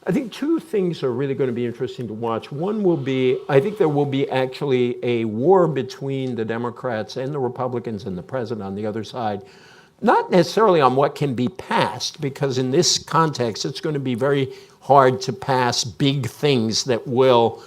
I think two things are really going to be interesting to watch. One will be, I think there will be actually a war between the Democrats and the Republicans and the president on the other side. Not necessarily on what can be passed, because in this context, it's going to be very hard to pass big things that will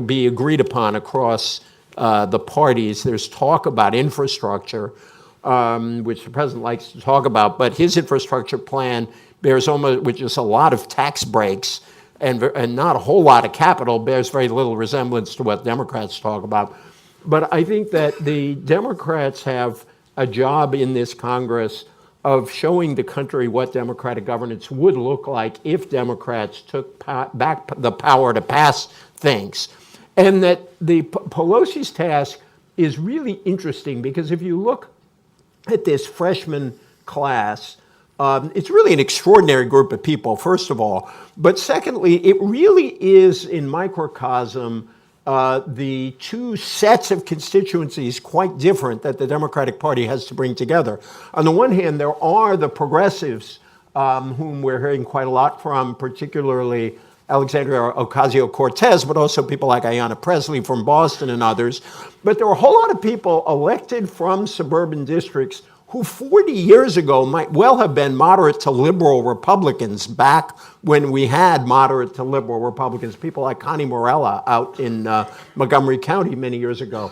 be agreed upon across the parties. There's talk about infrastructure, which the president likes to talk about, but his infrastructure plan bears almost, which is a lot of tax breaks and not a whole lot of capital, bears very little resemblance to what Democrats talk about. But I think that the Democrats have a job in this Congress of showing the country what democratic governance would look like if Democrats took back the power to pass things. And that the Pelosi's task is really interesting, because if you look at this freshman class, it's really an extraordinary group of people, first of all. But secondly, it really is in microcosm the two sets of constituencies quite different that the Democratic Party has to bring together. On the one hand, there are the progressives, whom we're hearing quite a lot from, particularly Alexandria Ocasio-Cortez, but also people like Ayanna Pressley from Boston and others. But there are a whole lot of people elected from suburban districts who 40 years ago might well have been moderate to liberal Republicans back when we had moderate to liberal Republicans, people like Connie Morella out in Montgomery County many years ago.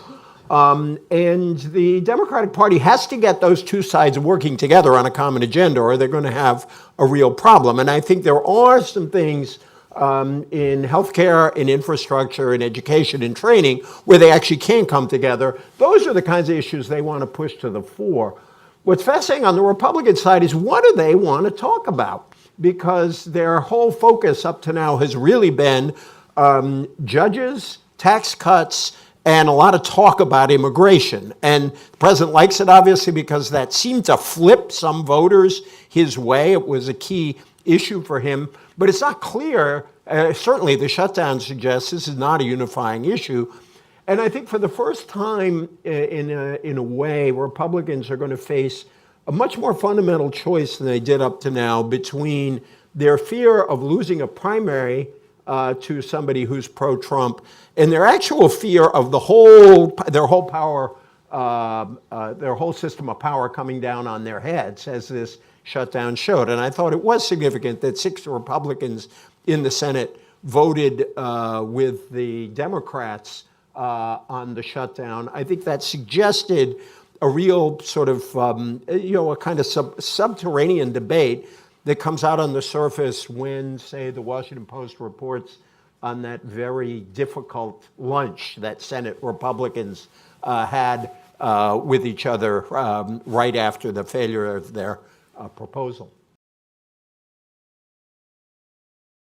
And the Democratic Party has to get those two sides working together on a common agenda, or they're going to have a real problem. And I think there are some things in healthcare, in infrastructure, in education, in training, where they actually can come together. Those are the kinds of issues they want to push to the fore. What's fascinating on the Republican side is, what do they want to talk about? Because their whole focus up to now has really been judges, tax cuts, and a lot of talk about immigration. And the president likes it, obviously, because that seemed to flip some voters his way. It was a key issue for him. But it's not clear, certainly the shutdown suggests this is not a unifying issue. And I think for the first time in a way, Republicans are going to face a much more fundamental choice than they did up to now between their fear of losing a primary to somebody who's pro-Trump and their actual fear of their whole system of power coming down on their heads, as this shutdown showed. And I thought it was significant that 6 Republicans in the Senate voted with the Democrats on the shutdown. I think that suggested a real sort of, a kind of subterranean debate that comes out on the surface when, say, the Washington Post reports on that very difficult lunch that Senate Republicans had with each other right after the failure of their proposal.